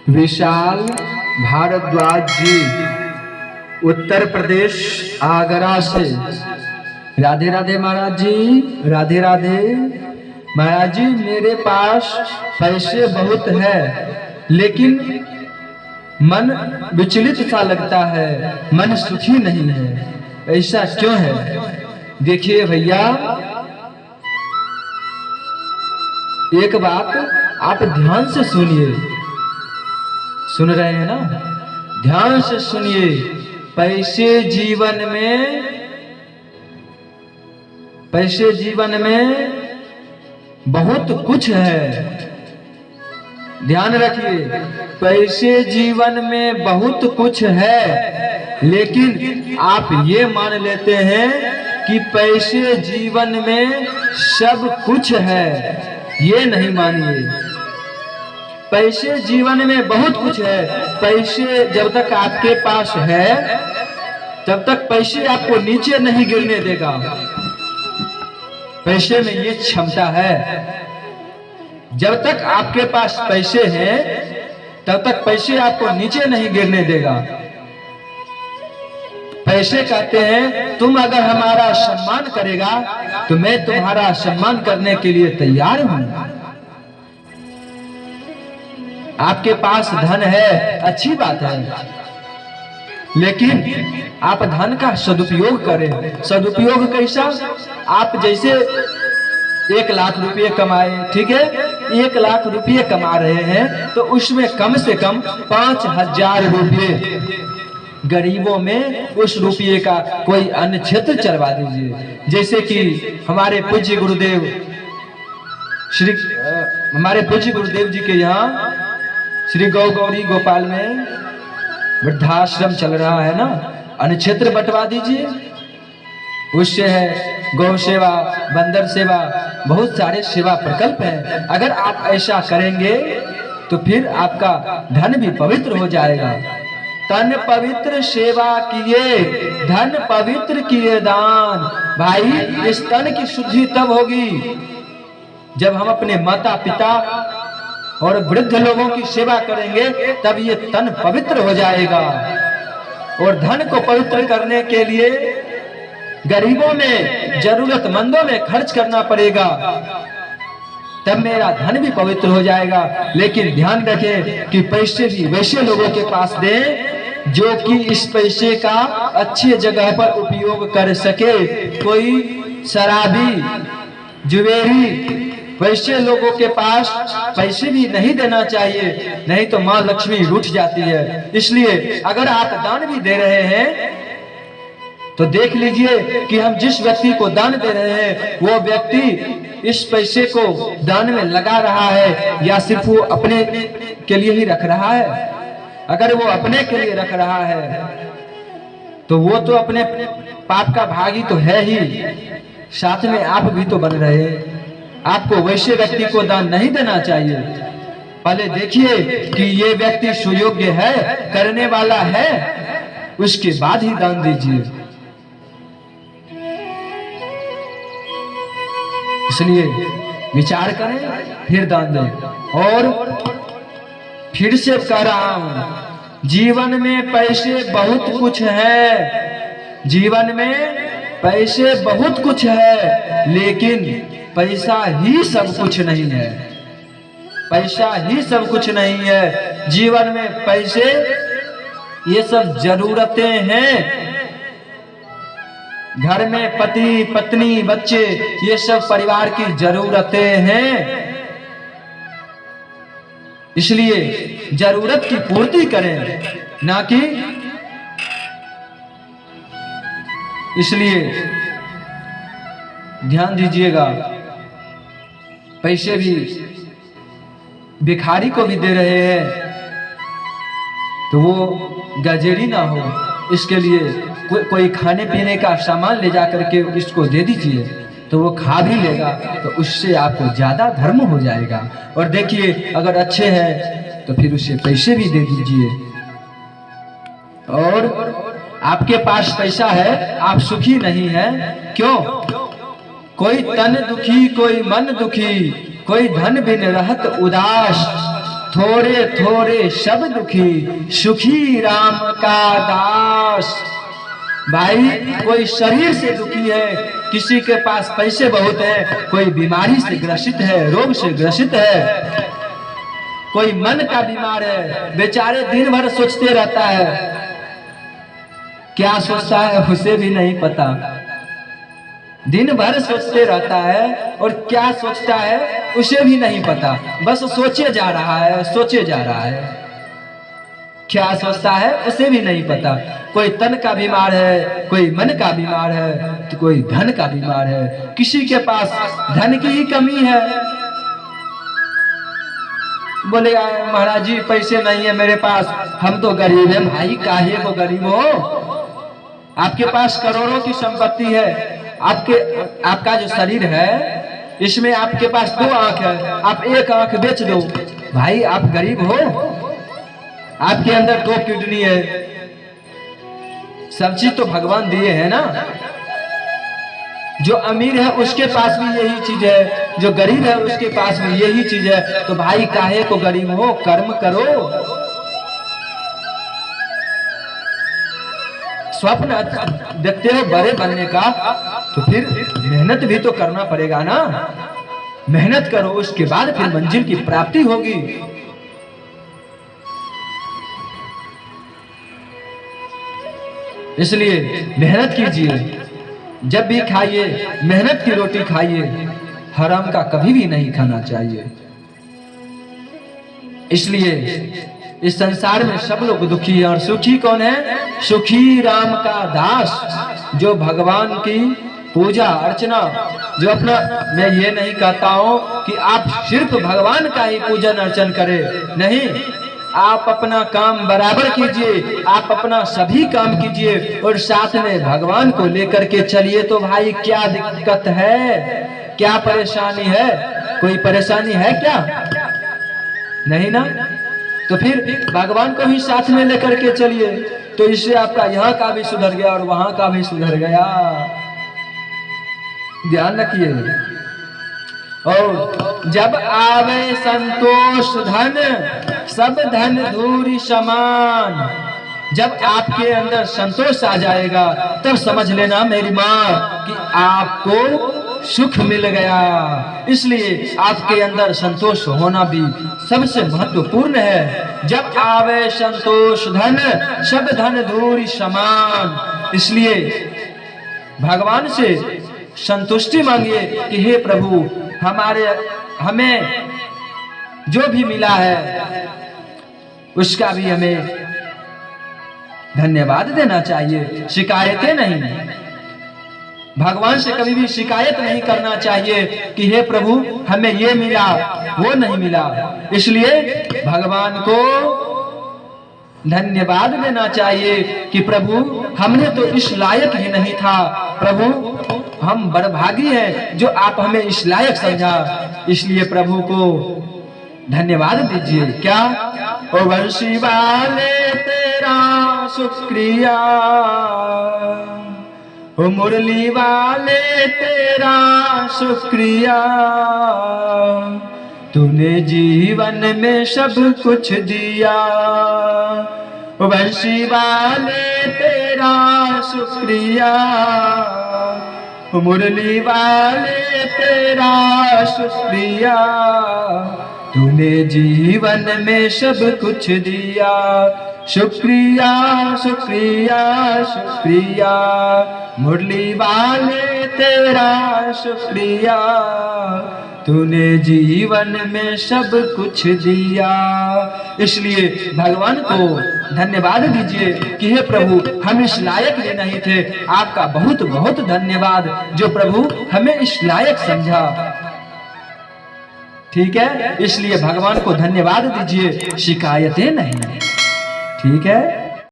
विशाल भारद्वाज जी उत्तर प्रदेश आगरा से। राधे राधे महाराज जी, राधे राधे महाराज जी। मेरे पास पैसे बहुत है लेकिन मन विचलित सा लगता है, मन सुखी नहीं है, ऐसा क्यों है? देखिए भैया, एक बात आप ध्यान से सुनिए। सुन रहे हैं ना? ध्यान से सुनिए। पैसे जीवन में बहुत कुछ है। ध्यान रखिए, पैसे जीवन में बहुत कुछ है, लेकिन आप ये मान लेते हैं कि पैसे जीवन में सब कुछ है। ये नहीं मानिए। पैसे जीवन में बहुत कुछ है। पैसे जब तक आपके पास है तब तक पैसे आपको नीचे नहीं गिरने देगा। पैसे में ये क्षमता है। जब तक आपके पास पैसे हैं तब तक पैसे आपको नीचे नहीं गिरने देगा। पैसे कहते हैं तुम अगर हमारा सम्मान करेगा तो मैं तुम्हारा सम्मान करने के लिए तैयार हूं। आपके पास धन है, अच्छी बात है, लेकिन आप धन का सदुपयोग करें। सदुपयोग कैसा? आप जैसे 1 लाख रुपये कमाए, ठीक है, 1 लाख रुपये कमा रहे हैं तो उसमें कम से कम 5,000 रुपये गरीबों में उस रुपये का कोई अन्य क्षेत्र चलवा दीजिए। जैसे कि हमारे पूज्य गुरुदेव जी के यहाँ श्री गौरी गोपाल में वृद्धाश्रम चल रहा है ना, अन्य क्षेत्र बंटवा दीजिए। उससे है गौ सेवा, बंदर सेवा, बहुत सारे सेवा प्रकल्प हैं। अगर आप ऐसा करेंगे तो फिर आपका धन भी पवित्र हो जाएगा। तन पवित्र सेवा किए, धन पवित्र किए दान। भाई, इस तन की शुद्धि तब होगी जब हम अपने माता पिता और वृद्ध लोगों की सेवा करेंगे, तब ये तन पवित्र हो जाएगा। और धन को पवित्र करने के लिए गरीबों में, जरूरतमंदों में खर्च करना पड़ेगा, तब मेरा धन भी पवित्र हो जाएगा। लेकिन ध्यान रखें कि पैसे भी वैसे लोगों के पास दें जो कि इस पैसे का अच्छी जगह पर उपयोग कर सके। कोई शराबी, जुएरी, वैसे लोगों के पास पैसे भी नहीं देना चाहिए, नहीं तो माँ लक्ष्मी रूठ जाती है। इसलिए अगर आप दान भी दे रहे हैं तो देख लीजिए कि हम जिस व्यक्ति को दान दे रहे हैं वो व्यक्ति इस पैसे को दान में लगा रहा है या सिर्फ वो अपने के लिए ही रख रहा है। अगर वो अपने के लिए रख रहा है तो वो तो अपने पाप का भागी तो है ही, साथ में आप भी तो बन रहे हैं। आपको वैसे व्यक्ति को दान नहीं देना चाहिए। पहले देखिए कि ये व्यक्ति सुयोग्य है, करने वाला है, उसके बाद ही दान दीजिए। इसलिए विचार करें फिर दान दें। और फिर से कह रहा हूं, जीवन में पैसे बहुत कुछ है। जीवन में पैसे बहुत कुछ है, लेकिन पैसा ही सब कुछ नहीं है। पैसा ही सब कुछ नहीं है। जीवन में पैसे ये सब जरूरतें हैं। घर में पति पत्नी बच्चे ये सब परिवार की जरूरतें हैं। इसलिए जरूरत की पूर्ति करें, ना कि इसलिए ध्यान दीजिएगा, पैसे भी भिखारी को भी दे रहे हैं तो वो गजेरी ना हो, इसके लिए कोई खाने पीने का सामान ले जा करके इसको दे दीजिए तो वो खा भी लेगा, तो उससे आपको ज्यादा धर्म हो जाएगा। और देखिए, अगर अच्छे हैं तो फिर उसे पैसे भी दे दीजिए। और आपके पास पैसा है, आप सुखी नहीं हैं, क्यों? कोई तन दुखी, कोई मन दुखी, कोई धन बिन रहत उदास। थोड़े थोड़े सब दुखी, सुखी राम का दास। भाई कोई शरीर से दुखी है, किसी के पास पैसे बहुत है, कोई बीमारी से ग्रसित है, रोग से ग्रसित है, कोई मन का बीमार है, बेचारे दिन भर सोचते रहता है, क्या सोचता है उसे भी नहीं पता। दिन भर सोचते रहता है और क्या सोचता है उसे भी नहीं पता, बस सोचे जा रहा है, सोचे जा रहा है, क्या सोचता है उसे भी नहीं पता। कोई तन का बीमार है, कोई मन का बीमार है, तो कोई धन का बीमार है, किसी के पास धन की ही कमी है, बोलेगा महाराज जी पैसे नहीं है मेरे पास, हम तो गरीब है। भाई काहे को गरीब हो, आपके पास करोड़ों की संपत्ति है, आपका जो शरीर है इसमें आपके पास 2 आंख है, आप 1 आंख बेच दो, भाई आप गरीब हो। आपके अंदर 2 किडनी है, सब चीज तो भगवान दिए है ना। जो अमीर है उसके पास भी यही चीज है, जो गरीब है उसके पास भी यही चीज है, तो भाई काहे को गरीब हो, कर्म करो। स्वप्न देखते हो बड़े बनने का, तो फिर मेहनत भी तो करना पड़ेगा ना। मेहनत करो, उसके बाद फिर मंजिल की प्राप्ति होगी। इसलिए मेहनत कीजिए, जब भी खाइए मेहनत की रोटी खाइए, हराम का कभी भी नहीं खाना चाहिए। इसलिए इस संसार में सब लोग दुखी हैं, और सुखी कौन है? सुखी राम का दास, जो भगवान की पूजा अर्चना, जो अपना, मैं ये नहीं कहता हूं कि आप सिर्फ भगवान का ही पूजन अर्चन करें, नहीं, आप अपना काम बराबर कीजिए, आप अपना सभी काम कीजिए और साथ में भगवान को लेकर के चलिए। तो भाई क्या दिक्कत है, क्या परेशानी है? कोई परेशानी है क्या? नहीं ना। तो फिर भगवान को ही साथ में लेकर के चलिए, तो इससे आपका यहाँ का भी सुधर गया और वहां का भी सुधर गया। ध्यान रखिए। और जब आवे संतोष धन, सब धन धूरी समान। जब आपके अंदर संतोष आ जाएगा तब समझ लेना मेरी माँ कि आपको सुख मिल गया। इसलिए आपके अंदर संतोष होना भी सबसे महत्वपूर्ण है। जब आवे संतोष धन, सब धन धूरी समान। इसलिए भगवान से संतुष्टि मांगिए कि हे प्रभु, हमें जो भी मिला है उसका भी हमें धन्यवाद देना चाहिए, शिकायतें नहीं। भगवान से कभी भी शिकायत नहीं करना चाहिए कि हे प्रभु हमें ये मिला वो नहीं मिला। इसलिए भगवान को धन्यवाद देना चाहिए कि प्रभु हमने तो इस लायक ही नहीं था, प्रभु हम बड़भागी हैं जो आप हमें इस लायक समझा। इसलिए प्रभु को धन्यवाद दीजिए। क्या? ओ वंशी वाले तेरा शुक्रिया, ओ मुरली वाले तेरा शुक्रिया, तूने जीवन में सब कुछ दिया। वंशी वाले तेरा शुक्रिया, मुरली वाले तेरा शुक्रिया, तूने जीवन में सब कुछ दिया। शुक्रिया शुक्रिया शुक्रिया, मुरली वाले तेरा शुक्रिया, तूने जीवन में सब कुछ दिया। इसलिए भगवान को धन्यवाद दीजिए कि हे प्रभु हम इस लायक ही नहीं थे, आपका बहुत बहुत धन्यवाद जो प्रभु हमें इस लायक समझा। ठीक है, इसलिए भगवान को धन्यवाद दीजिए, शिकायतें नहीं। ठीक है।